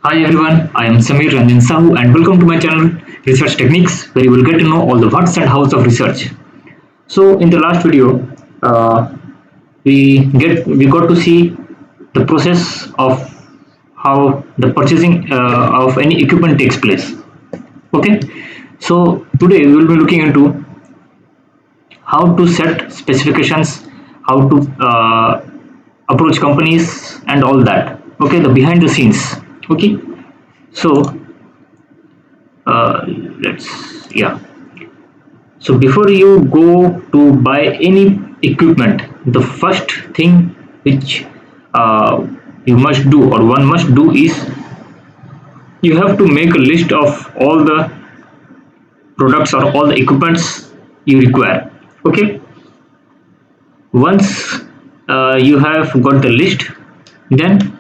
Hi everyone, I am Samir Ranjan Sahu and welcome to my channel Research Techniques, where you will get to know all the whats and hows of research. So in the last video, uh, we got to see the process of how the purchasing of any equipment takes place. Okay, so today we will be looking into how to set specifications, how to approach companies, and all that. Okay, the behind the scenes. Okay, so uh, let's yeah. So before you go to buy any equipment, the first thing which you must do or one must do is you have to make a list of all the products or all the equipments you require. Okay. Once you have got the list, then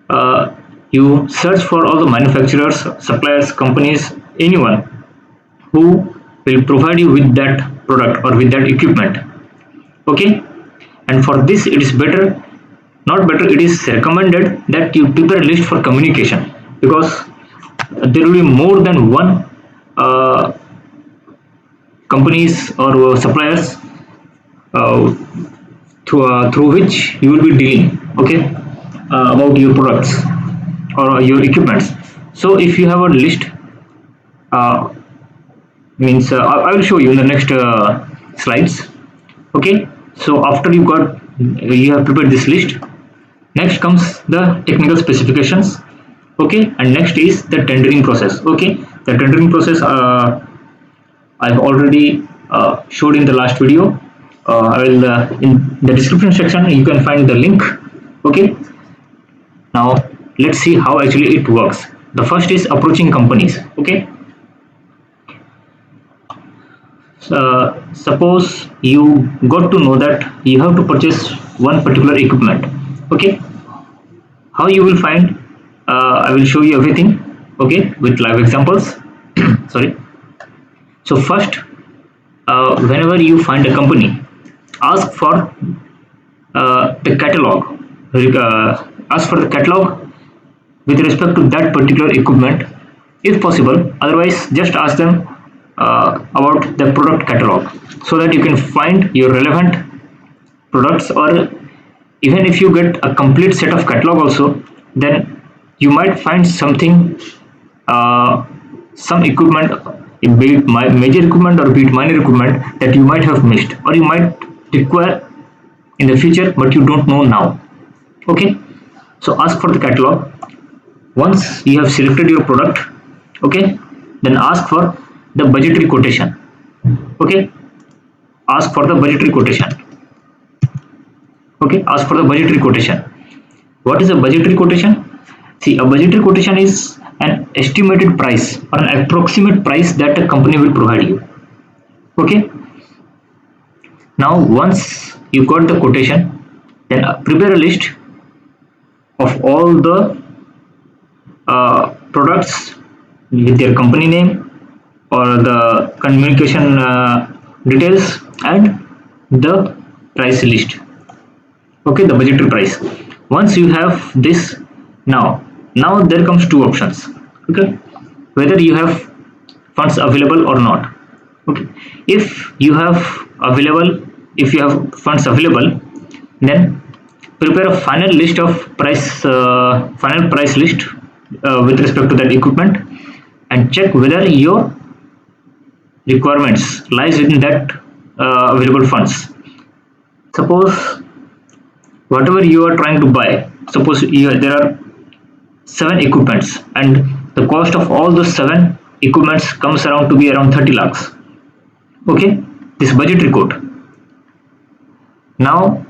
uh, you search for all the manufacturers, suppliers, companies, anyone who will provide you with that product or with that equipment. Okay, and for this it is better, not better, it is recommended that you prepare a list for communication, because there will be more than one uh, companies or suppliers uh, through which you will be dealing. Okay, about your products or your equipments. So if you have a list, uh, means I will show you in the next slides. Okay, so after you have prepared this list, next comes the technical specifications. Okay, and next is the tendering process. Okay, the tendering process I've already showed in the last video. I will in the description section you can find the link. Okay, now let's see how actually it works. The first is approaching companies. Okay, suppose you got to know that you have to purchase one particular equipment. Okay, how you will find, I will show you everything. Okay, with live examples. Sorry. So first, whenever you find a company, ask for the catalog. Ask for the catalog with respect to that particular equipment, if possible. Otherwise, just ask them about the product catalog, so that you can find your relevant products. Or even if you get a complete set of catalog also, then you might find something, uh, some equipment, be it major equipment or be it minor equipment, that you might have missed or you might require in the future, but you don't know now. Okay, so ask for the catalog. Once you have selected your product, okay, then ask for the budgetary quotation. Okay, ask for the budgetary quotation. Okay, ask for the budgetary quotation. What is a budgetary quotation? See, a budgetary quotation is an estimated price or an approximate price that a company will provide you. Okay, now once you got the quotation, then prepare a list of all the products with their company name or the communication details and the price list. Okay, the budgetary price. Once you have this, now there comes two options. Okay, whether you have funds available or not. Okay, if you have available, if you have funds available, then prepare a final price list with respect to that equipment, and check whether your requirements lies within that available funds. Suppose whatever you are trying to buy, suppose there are seven equipments, and the cost of all those seven equipments comes around to be around 30 lakhs. Okay, this budgetary quote. Now,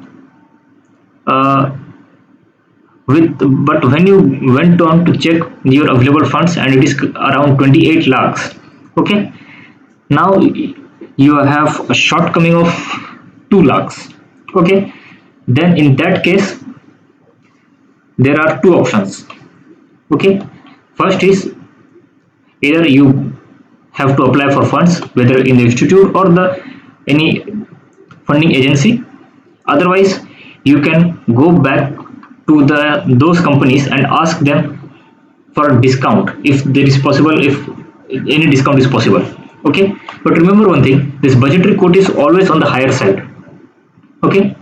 uh, but when you went on to check your available funds and it is around 28 lakhs. Okay, now you have a shortcoming of 2 lakhs. Okay, then in that case there are two options. Okay, first is either you have to apply for funds, whether in the institute or the any funding agency. Otherwise, you can go back to the those companies and ask them for discount if there is possible, if any discount is possible. Okay, but remember one thing, this budgetary quote is always on the higher side. Okay,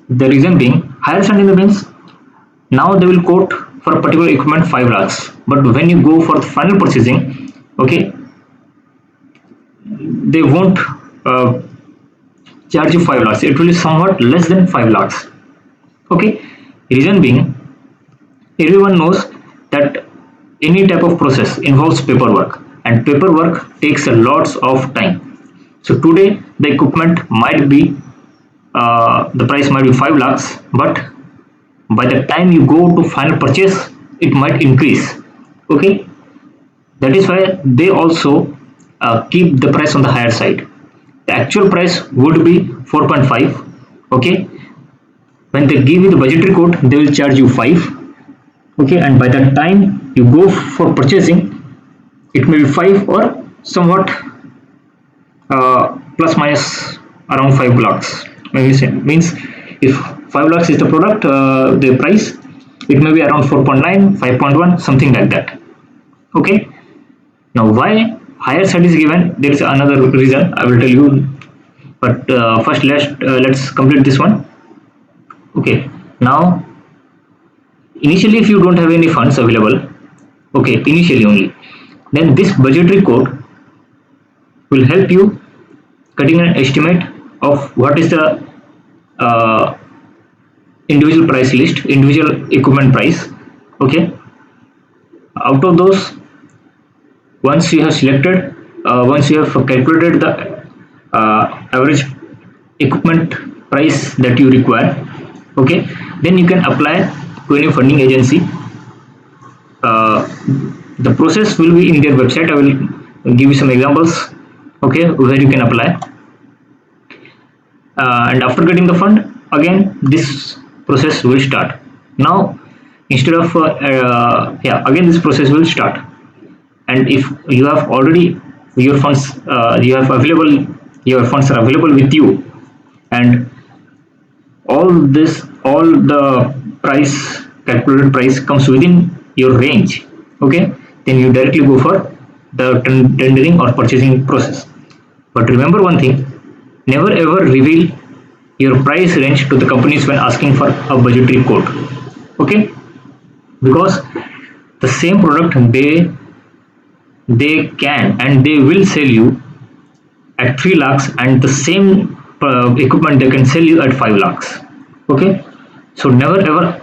the reason being, higher side in the means, now they will quote for a particular equipment 5 lakhs, but when you go for the final purchasing, okay, they won't uh, charge you 5 lakhs, it will be somewhat less than 5 lakhs. Okay, reason being, everyone knows that any type of process involves paperwork, and paperwork takes a lots of time. So today the equipment might be the price might be 5 lakhs, but by the time you go to final purchase it might increase. Okay, that is why they also keep the price on the higher side. The actual price would be 4.5. Okay, when they give you the budgetary quote they will charge you 5. Okay, and by the time you go for purchasing it may be 5 or somewhat plus minus around 5 lakhs. Maybe means if 5 lakhs is the product, the price, it may be around 4.9, 5.1, something like that. Okay, now why higher side is given, there is another reason I will tell you, but first let's complete this one. Okay, now initially if you don't have any funds available, okay, initially only, then this budgetary code will help you cutting an estimate of what is the uh, individual price list, individual equipment price. Okay, out of those, once you have selected, once you have calculated the average equipment price that you require, okay, then you can apply to any funding agency. uh, the process will be in their website, I will give you some examples, okay, where you can apply. And after getting the fund, again this process will start. Now instead of yeah, again this process will start. And if you have already your funds, you have available, your funds are available with you, and all the price, calculated price comes within your range, okay, then you directly go for the tendering or purchasing process. But remember one thing, never ever reveal your price range to the companies when asking for a budgetary quote. Okay, because the same product they can and they will sell you at 3 lakhs, and the same equipment they can sell you at 5 lakhs. Okay, so never ever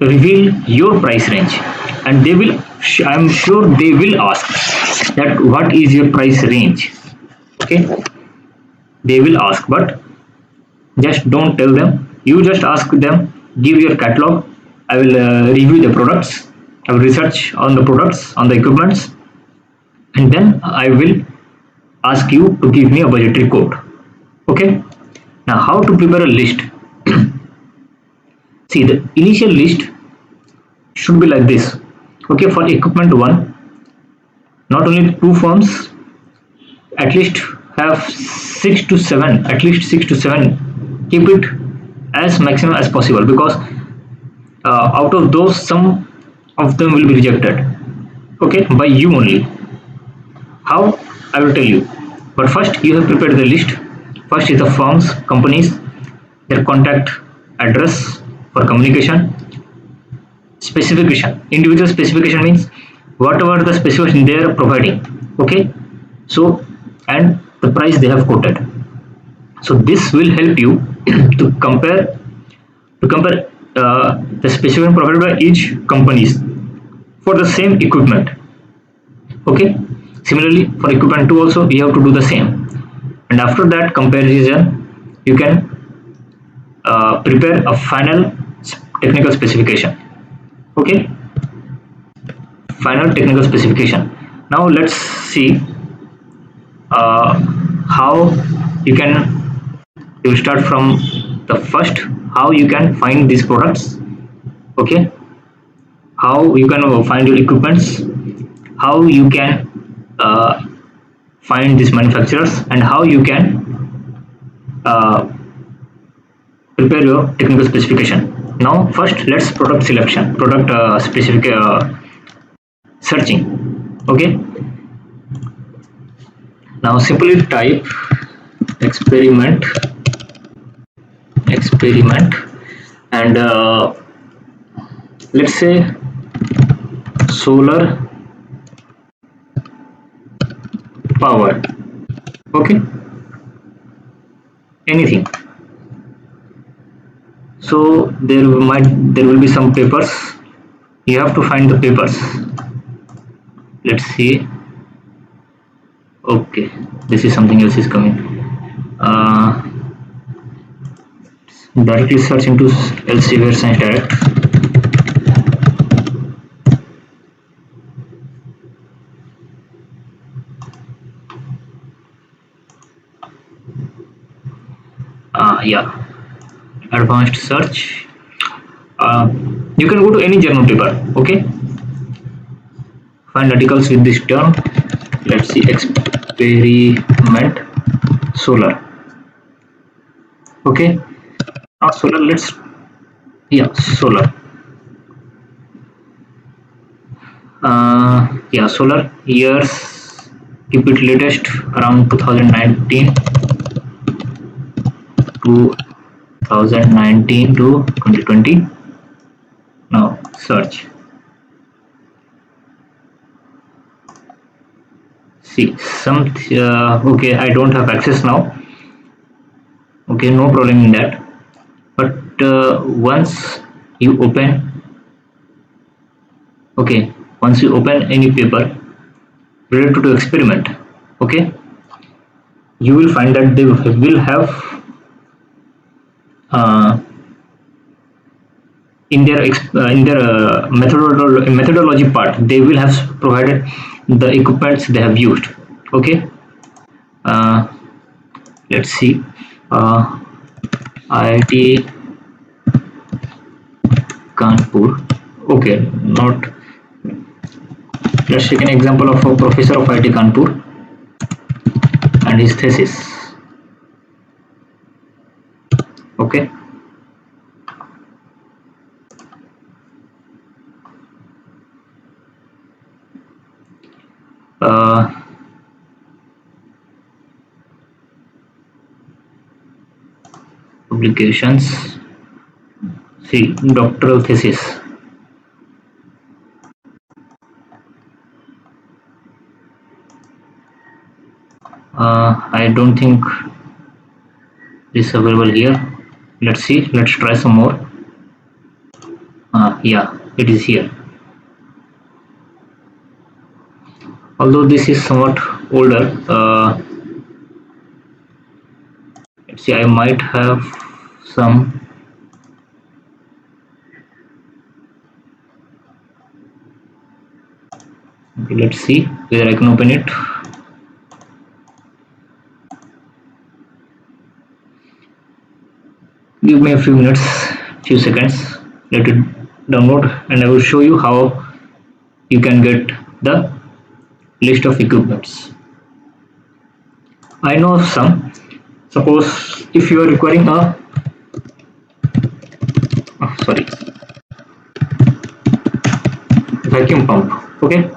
reveal your price range, and they will, I'm sure they will ask that what is your price range. Okay, they will ask, but just don't tell them, you just ask them, give your catalog, I will review the products, I will research on the products, on the equipments, and then I will ask you to give me a budgetary quote. Okay, now how to prepare a list. See, the initial list should be like this. Okay, for equipment 1, not only 2 firms, at least have 6 to 7, at least 6 to 7, keep it as maximum as possible, because out of those some of them will be rejected, okay, by you only. How, I will tell you, but first you have prepared the list. First is the firms, companies, their contact address for communication, specification, individual specification means whatever the specification they are providing, okay, so, and the price they have quoted. So this will help you to compare the specification provided by each companies for the same equipment. Okay, similarly for equipment 2 also you have to do the same, and after that comparison you can prepare a final technical specification. Okay, final technical specification. Now let's see how you can, you start from the first, how you can find these products. Okay, how you can find your equipments, how you can find these manufacturers, and how you can uh, prepare your technical specification. Now first let's product selection, product specific searching. Okay, now simply type experiment and let's say solar power. Okay, anything. So there will be some papers. You have to find the papers. Let's see. Okay, this is something else is coming. uh, Directly search into Elsevier Science Direct. Yeah, advanced search. uh, you can go to any journal paper. Okay, find articles with this term. Let's see, experiment solar. Okay, not solar, let's, yeah, solar. Yeah, solar years, keep it latest around 2019 to 2019 to 2020. Now search. See some okay, I don't have access now. Okay, no problem in that. But once you open, okay, once you open any paper related to experiment, okay, you will find that they will have uh, in their methodology part, they will have provided the equipments they have used. Okay, uh, let's see, uh, IIT Kanpur. Okay, not, let's take an example of a professor of IIT Kanpur and his thesis. Okay, uh, publications. See, doctoral thesis. I don't think this is available here. Let's see, let's try some more. Yeah, it is here. Although this is somewhat older, let's see, I might have some. Okay, let's see whether I can open it. Give me a few minutes, few seconds, let it download, and I will show you how you can get the list of equipments. I know of some. Suppose if you are requiring a, oh, sorry, vacuum pump. Okay,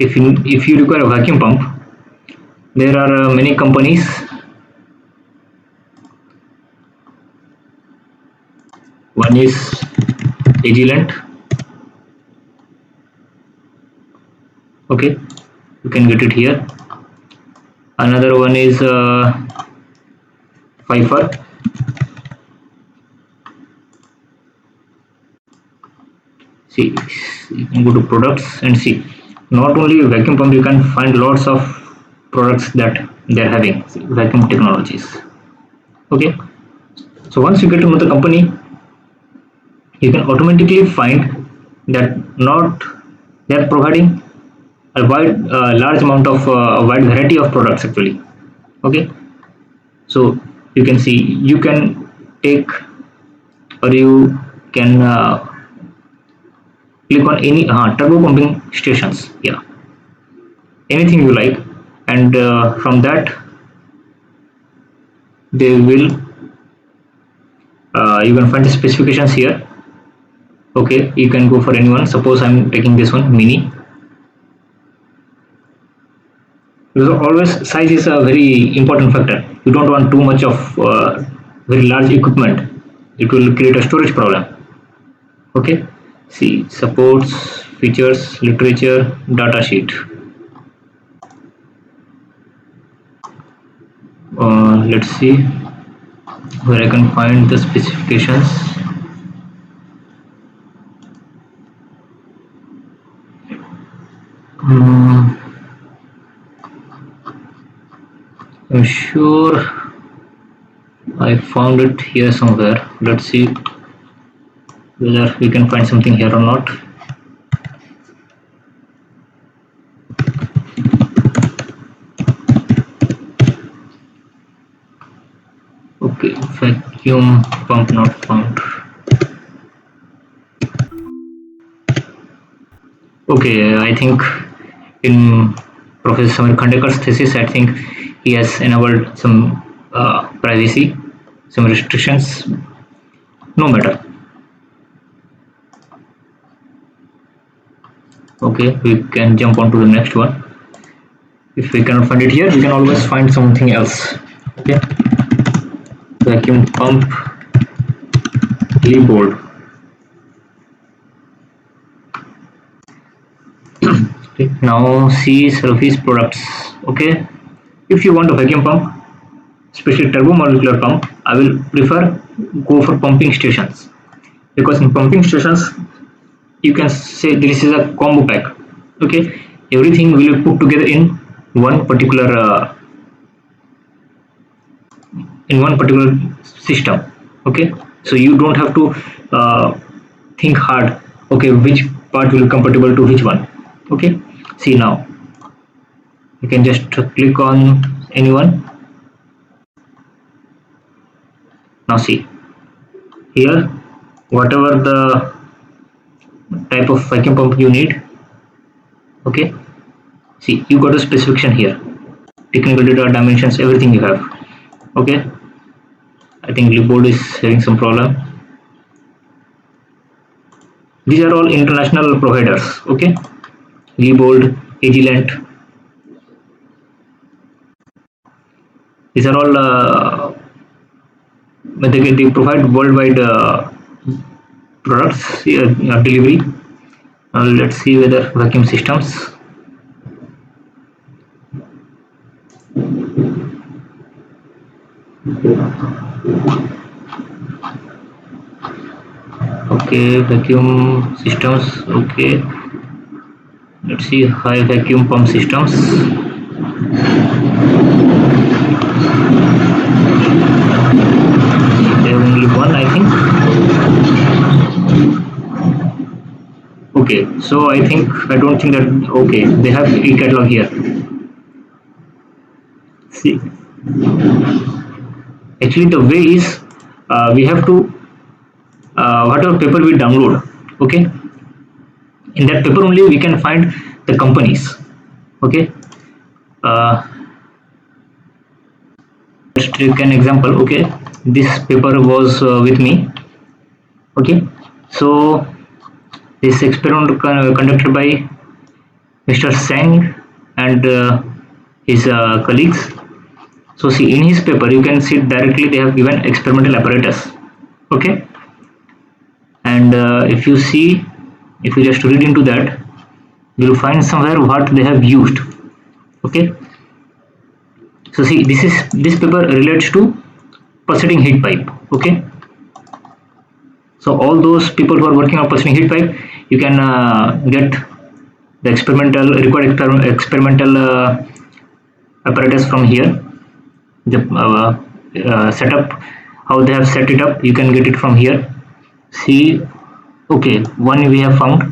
if you require a vacuum pump, there are many companies. One is Agilent. Okay, you can get it here. Another one is Pfeiffer. See, you can go to products and see. Not only vacuum pump, you can find lots of products that they're having, vacuum technologies. Okay, so once you get to know the company, you can automatically find that not they're providing a large amount of a wide variety of products actually. Okay, so you can see, you can take, or you can click on any turbo pumping stations. Yeah, anything you like, and from that they will you can find the specifications here. Okay, you can go for anyone. Suppose I'm taking this one, mini. Because always size is a very important factor. You don't want too much of very large equipment. It will create a storage problem. Okay, see supports, features, literature, data sheet. Let's see where I can find the specifications. Hmm, I'm sure I found it here somewhere. Let's see whether we can find something here or not. Okay, vacuum pump not found. Okay, I think in Professor Samir Khandekar's thesis, I think he has enabled some privacy, some restrictions. No matter. Okay, we can jump on to the next one. If we cannot find it here, we can always find something else. Okay, vacuum pump, board. Okay, now see surface products. Okay, if you want a vacuum pump, especially turbomolecular pump, I will prefer go for pumping stations, because in pumping stations you can say this is a combo pack. Okay, everything will be put together one particular uh, in one particular system. Okay, so you don't have to think hard. Okay, which part will be compatible to which one. Okay, see now you can just click on anyone. Now see here, whatever the type of vacuum pump you need. Okay, see you got a specification here, technical data, dimensions, everything you have. Okay, I think Libold is having some problem. These are all international providers. Okay, Libold, Agilent, these are all they provide worldwide products delivery. Let's see whether vacuum systems. Okay, vacuum systems. Okay, let's see high vacuum pump systems. They have only one, I think. Okay, so I don't think that. Okay, they have e-catalog here. See, actually the way is we have to whatever paper we download. Okay, in that paper only we can find the companies. Okay, uh, let's take an example. Okay, this paper was with me. Okay, so this experiment conducted by Mr. Sang and his colleagues. So see in his paper you can see directly they have given experimental apparatus. Okay, and if you just read into that, you will find somewhere what they have used. Okay, so see this paper relates to pulsating heat pipe. Okay, so all those people who are working on pulsating heat pipe, you can get the experimental apparatus from here. The setup, how they have set it up, you can get it from here. See, okay, one we have found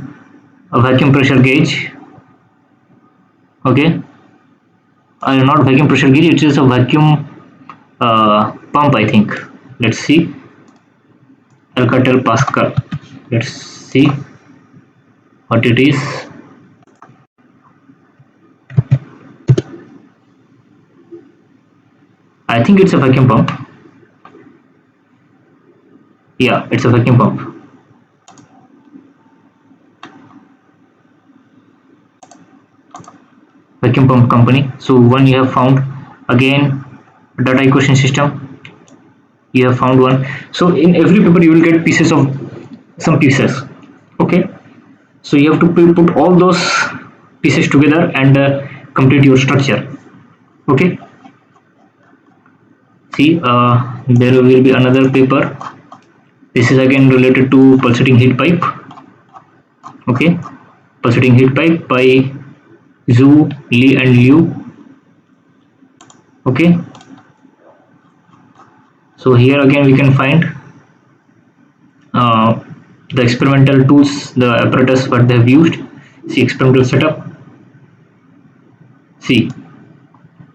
a vacuum pressure gauge. Okay, not vacuum pressure gauge, it is a vacuum pump, I think. Let's see, Alcatel Pascal. Let's see what it is. I think it's a vacuum pump. Yeah, it's a vacuum pump. vacuum pump company. So one you have found. Again, data equation system, you have found one. So in every paper you will get pieces of some pieces. Okay, so you have to put all those pieces together and complete your structure. Okay, see, there will be another paper. This is again related to pulsating heat pipe. Okay, pulsating heat pipe by Zhu, Li and Liu. Okay, so here again we can find uh, the experimental tools, the apparatus what they have used. See, experimental setup. See,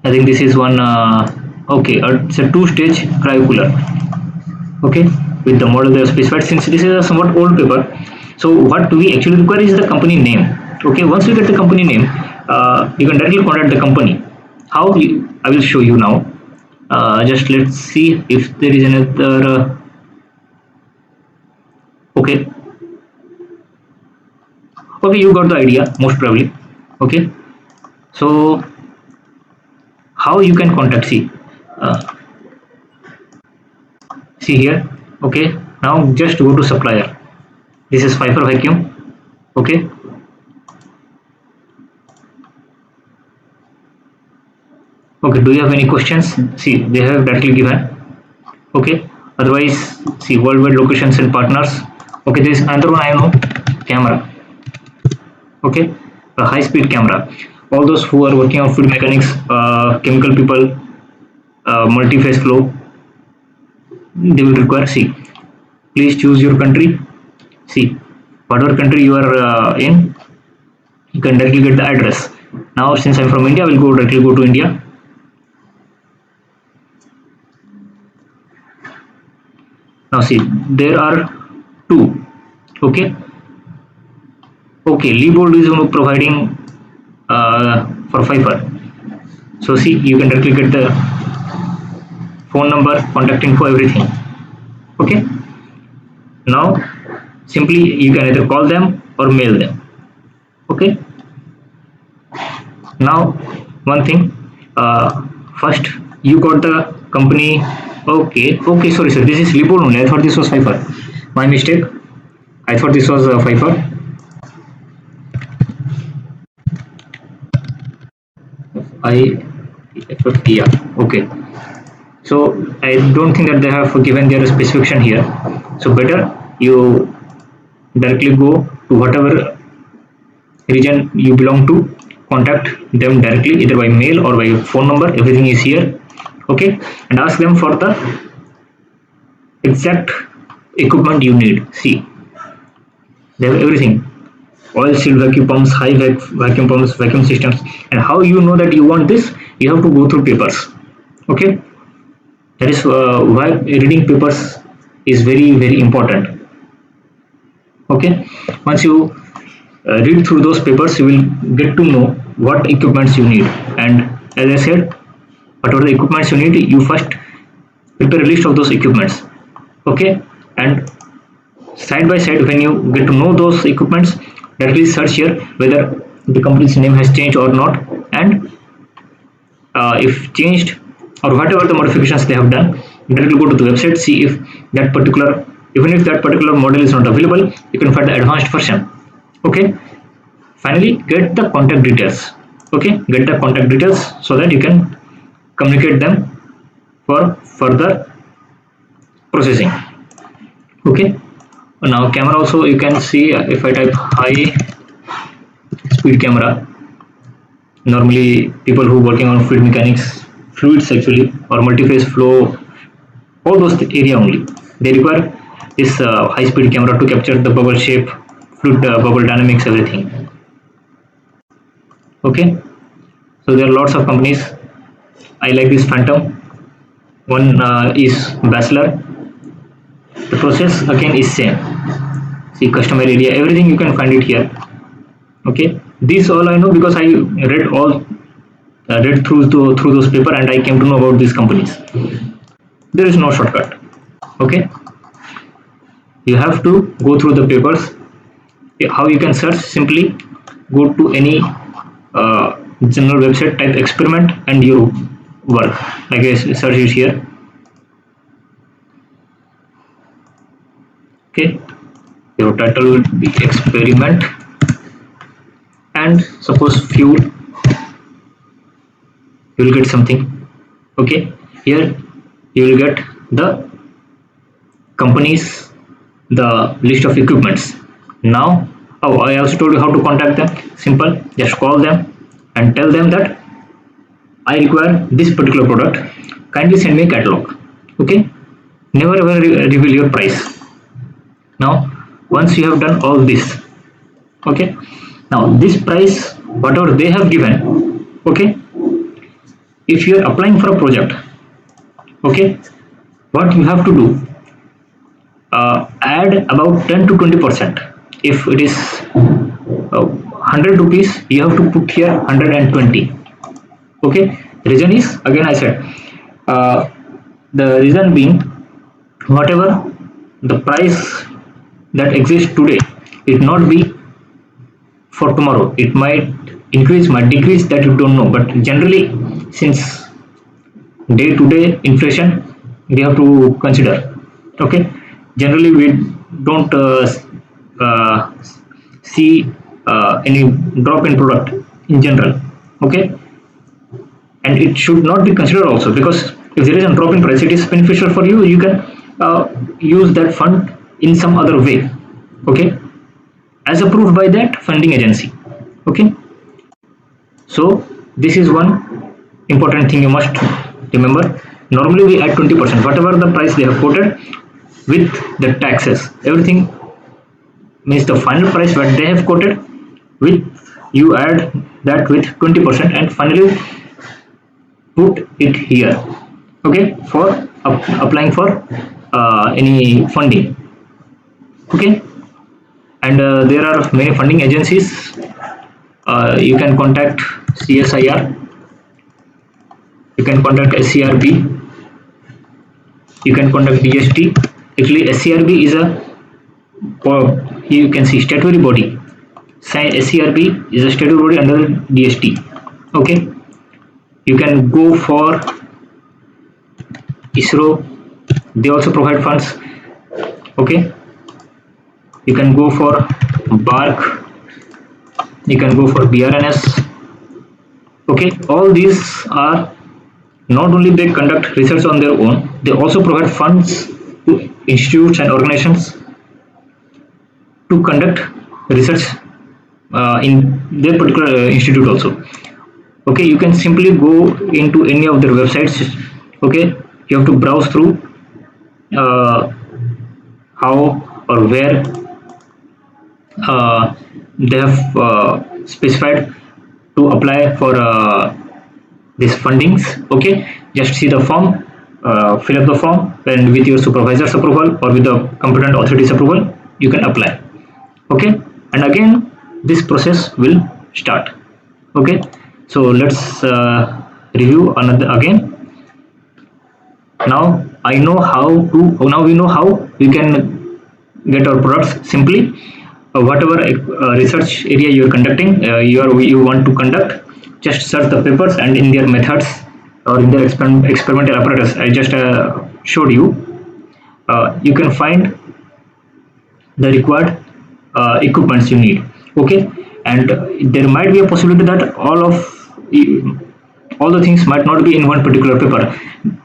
I think this is one. Okay, it's a two-stage cryocooler. Okay, with the model they have specified. Since this is a somewhat old paper, so what we actually require is the company name. Okay, once we get the company name, you can directly contact the company. How I will show you now. Just let's see if there is another. Okay, okay, you got the idea most probably. Okay, so how you can contact? Uh, see here. Okay, now just go to supplier. This is Pfeiffer vacuum. Okay, okay, do you have any questions? See, they have directly given. Okay, otherwise, see, worldwide locations and partners. Okay, there is another one I know. Camera. Okay, a high speed camera. All those who are working on fluid mechanics, chemical people, multi-phase flow, they will require. See, please choose your country. See, whatever country you are in, you can directly get the address. Now since I'm from India, I will go directly go to India. Now see, there are two. Okay, okay, Liebold is providing for Pfeiffer. So see, you can directly get the phone number, contact info, everything. Okay, now simply you can either call them or mail them. Okay, now one thing, first you got the company. Okay, okay, sorry, this is Liebold only. I thought this was Pfeiffer. My mistake. I thought this was Pfeiffer. I yeah, okay. So I don't think that they have given their specification here. So better you directly go to whatever region you belong to, contact them directly either by mail or by phone number. Everything is here. Okay, and ask them for the exact equipment you need. See, they have everything: oil sealed vacuum pumps, vacuum pumps, vacuum systems. And how you know that you want this? You have to go through papers. Okay, that is why reading papers is very important. Okay, once you read through those papers, you will get to know what equipments you need. And as I said, whatever the equipments you need, you first prepare a list of those equipments. Okay, and side by side, when you get to know those equipments, directly search here whether the company's name has changed or not. And if changed or whatever the modifications they have done, directly go to the website, see if that particular, even if that particular model is not available, you can find the advanced version. Okay, finally get the contact details. Okay, get the contact details so that you can communicate them for further processing. Okay, now camera also you can see. If I type high speed camera, normally people who working on fluid mechanics, fluids actually, or multi-phase flow, all those area only, they require this high speed camera to capture the bubble shape, fluid bubble dynamics, everything. Okay, so there are lots of companies. I like this Phantom one. Is Basler. The process again is same. See, customer area, everything you can find it here. Okay, this all I know because I read through those paper, and I came to know about these companies. There is no shortcut. Okay, you have to go through the papers. How you can search? Simply go to any general website, type experiment and your work. Like I search it here. Okay, your title will be experiment and suppose fuel, you will get something. Okay, here you will get the companies, the list of equipments. Now, oh, I also told you how to contact them. Simple, just call them and tell them that I require this particular product. Kindly send me a catalog. Okay, never ever reveal your price. Now, once you have done all this, okay, now this price, whatever they have given, okay, if you are applying for a project, okay, what you have to do, add about 10 to 20%. If it is 100 rupees, you have to put here 120. Okay, reason is, again I said, the reason being, whatever the price that exists today, it not be for tomorrow. It might increase, might decrease, that you don't know. But generally, since day to day inflation, we have to consider. Okay, generally we don't uh, see any drop in product in general. Okay, and it should not be considered also, because if there is a drop in price, it is beneficial for you. You can use that fund in some other way. Okay, as approved by that funding agency. Okay, so this is one important thing you must remember. Normally we add 20%, whatever the price they have quoted with the taxes, everything means the final price what they have quoted, with you add that with 20% and finally put it here. Okay, for applying for any funding. Okay, and there are many funding agencies. You can contact CSIR, you can contact SCRB, you can contact DST. Actually, SCRB is a, you can see, statutory body. SCRB is a statutory body under DST. Okay, you can go for ISRO, they also provide funds. Okay, you can go for BARC, you can go for BRNS. Okay, all these are not only they conduct research on their own, they also provide funds to institutes and organizations to conduct research in their particular institute also. Okay, you can simply go into any of their websites. Okay, you have to browse through how or where they have specified to apply for these fundings. Okay, just see the form, fill up the form, and with your supervisor's approval or with the competent authority's approval, you can apply. Okay, and again this process will start. Okay, so let's review another again. Now I know how to, now we know how we can get our products simply. Whatever research area you are conducting, you want to conduct, just search the papers, and in their methods or in their experimental apparatus I just showed you, you can find the required equipments you need. Okay, and there might be a possibility that all the things might not be in one particular paper.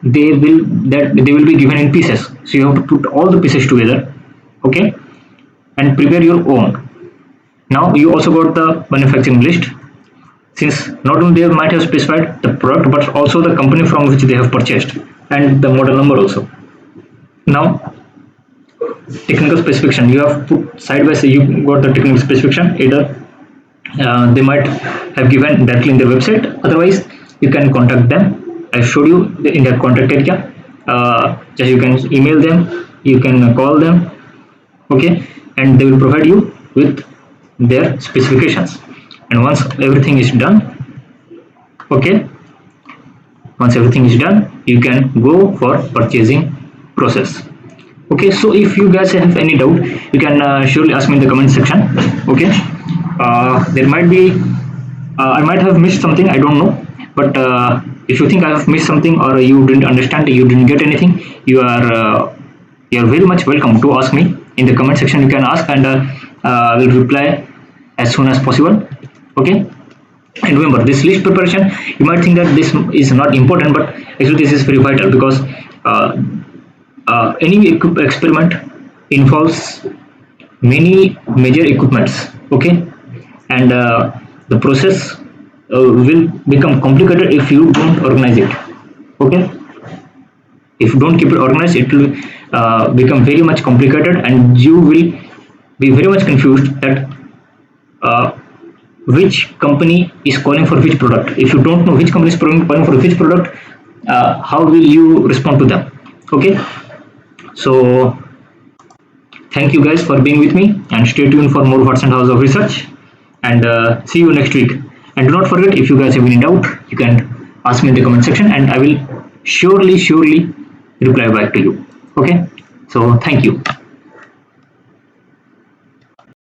They will be given in pieces, so you have to put all the pieces together. Okay, and prepare your own. Now you also got the manufacturing list, since not only they might have specified the product but also the company from which they have purchased and the model number also. Now technical specification, you have put side by side, you got the technical specification. Either they might have given directly in their website, otherwise you can contact them. I showed you in their contact area. Just you can email them, you can call them. Okay, and they will provide you with their specifications. And once everything is done, okay, once everything is done, you can go for purchasing process. Okay, so if you guys have any doubt, you can surely ask me in the comment section. Okay, there might be I might have missed something, I don't know, but if you think I have missed something or you didn't understand, you didn't get anything, you are very much welcome to ask me in the comment section. You can ask, and I will reply as soon as possible. Okay. And remember, this list preparation, you might think that this is not important, but actually this is very vital, because uh, any experiment involves many major equipments. Okay. And the process will become complicated if you don't organize it. Okay. If you don't keep it organized, it will become very much complicated, and you will be very much confused that uh, which company is calling for which product. If you don't know which company is calling for which product, how will you respond to them? Okay. So thank you guys for being with me, and stay tuned for more Watson House of Research, and see you next week. And do not forget, if you guys have any doubt, you can ask me in the comment section, and I will surely reply back to you. Okay. So thank you.